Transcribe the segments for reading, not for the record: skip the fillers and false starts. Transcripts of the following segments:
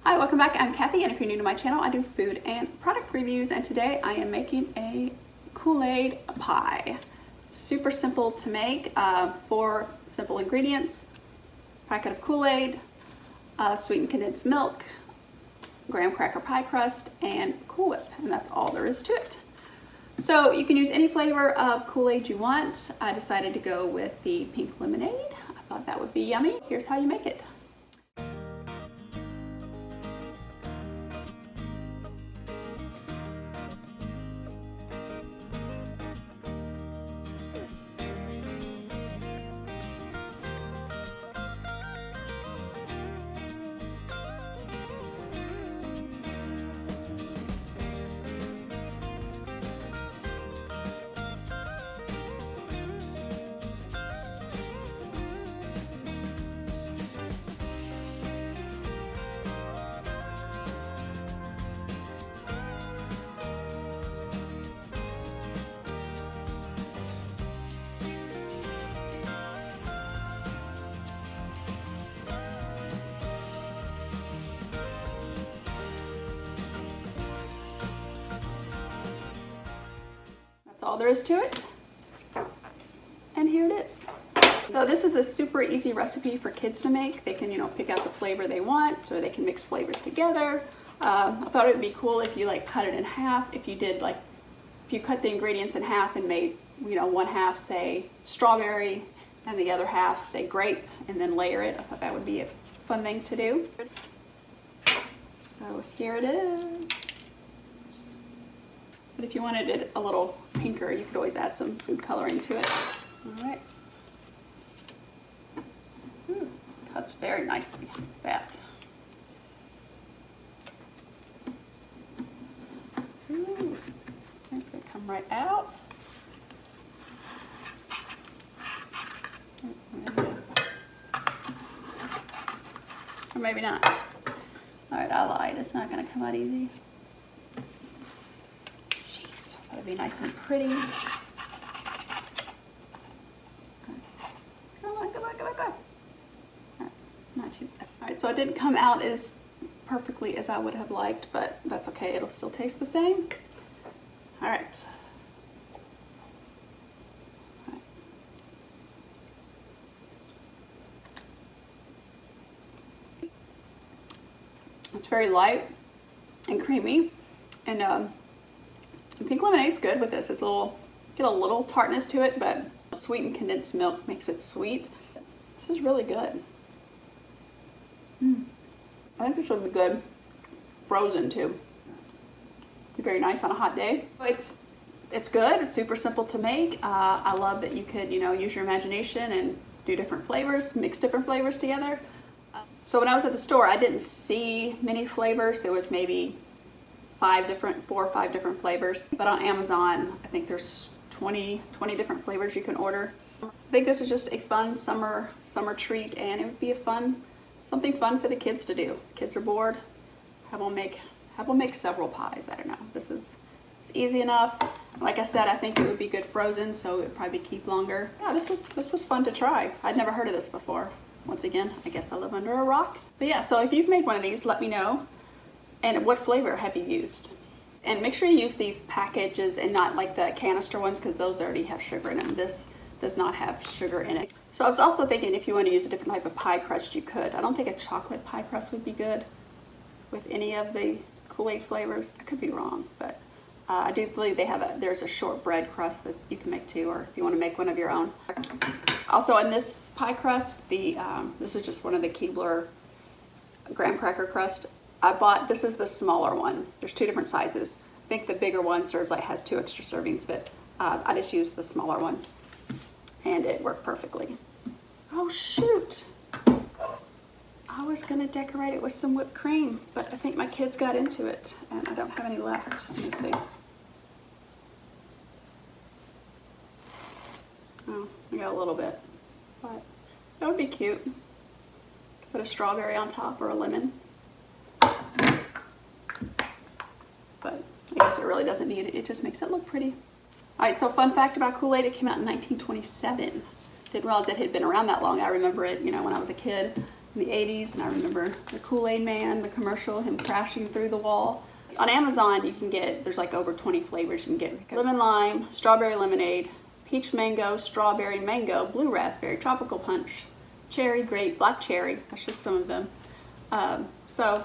Hi, welcome back. I'm Kathy, and if you're new to my channel, I do food and product reviews, and today I am making a Kool-Aid pie. Super simple to make, 4 simple ingredients: packet of Kool-Aid, sweetened condensed milk, graham cracker pie crust, and Cool Whip, and that's all there is to it. So you can use any flavor of Kool-Aid you want. I decided to go with the pink lemonade. I thought that would be yummy. Here's how you make it. That's all there is to it. And here it is. So this is a super easy recipe for kids to make. They can, pick out the flavor they want, or they can mix flavors together. I thought it would be cool if you cut it in half. If you cut the ingredients in half and made, one half say strawberry and the other half say grape, and then layer it. I thought that would be a fun thing to do. So here it is. But if you wanted it a little pinker, you could always add some food coloring to it. All right. Cuts very nicely, that. Ooh, it's gonna come right out. Or maybe not. All right, I lied. It's not gonna come out easy. That'd be nice and pretty. Come on, come on, come on, come on. Not too bad. All right, so it didn't come out as perfectly as I would have liked, but that's okay. It'll still taste the same. All right. It's very light and creamy, and pink lemonade's good with this. It's get a little tartness to it, but sweetened condensed milk makes it sweet. This is really good. I think this would be good frozen too. Be very nice on a hot day. It's good. It's super simple to make. I love that you could use your imagination and do different flavors, mix different flavors together. So when I was at the store, I didn't see many flavors. There was maybe 4 or 5 different flavors, but on Amazon I think there's 20 different flavors you can order. I think this is just a fun summer treat, and it would be something fun for the kids to do. The kids are bored, have them make several pies. I don't know, it's easy enough. Like I said, I think it would be good frozen, so it would probably keep longer. Yeah, this was fun to try. I'd never heard of this before. Once again, I guess I live under a rock. But yeah, so if you've made one of these, let me know. And what flavor have you used? And make sure you use these packages and not like the canister ones, because those already have sugar in them. This does not have sugar in it. So I was also thinking if you want to use a different type of pie crust, you could. I don't think a chocolate pie crust would be good with any of the Kool-Aid flavors. I could be wrong, but I do believe there's a shortbread crust that you can make too, or if you want to make one of your own. Also in this pie crust, this was just one of the Keebler graham cracker crust. This is the smaller one. There's 2 different sizes. I think the bigger one has 2 extra servings, but I just used the smaller one, and it worked perfectly. Oh shoot! I was gonna decorate it with some whipped cream, but I think my kids got into it, and I don't have any left. Let me see. Oh, I got a little bit, but that would be cute. Put a strawberry on top or a lemon. But I guess it really doesn't need it. It just makes it look pretty. All right, so fun fact about Kool-Aid, it came out in 1927. Didn't realize it had been around that long. I remember it, when I was a kid. in the 80s, and I remember the Kool-Aid Man, the commercial, him crashing through the wall. On Amazon, you can get, there's like over 20 flavors you can get. Lemon lime, strawberry lemonade, peach mango, strawberry mango, blue raspberry, tropical punch, cherry, grape, black cherry. That's just some of them. So,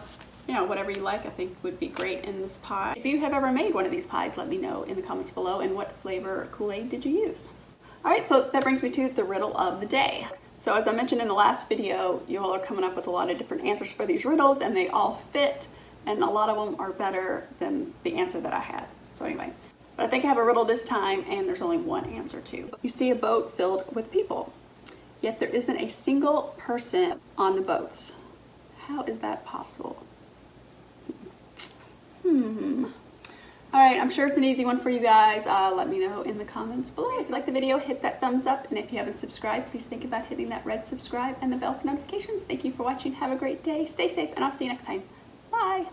you know, whatever you like, I think would be great in this pie. If you have ever made one of these pies, let me know in the comments below, and what flavor Kool-Aid did you use? All right, so that brings me to the riddle of the day. So as I mentioned in the last video, you all are coming up with a lot of different answers for these riddles, and they all fit, and a lot of them are better than the answer that I had. So anyway, but I think I have a riddle this time, and there's only one answer to. You see a boat filled with people, yet there isn't a single person on the boat. How is that possible? All right, I'm sure it's an easy one for you guys. Let me know in the comments below. If you like the video, hit that thumbs up. And if you haven't subscribed, please think about hitting that red subscribe and the bell for notifications. Thank you for watching. Have a great day. Stay safe, and I'll see you next time. Bye.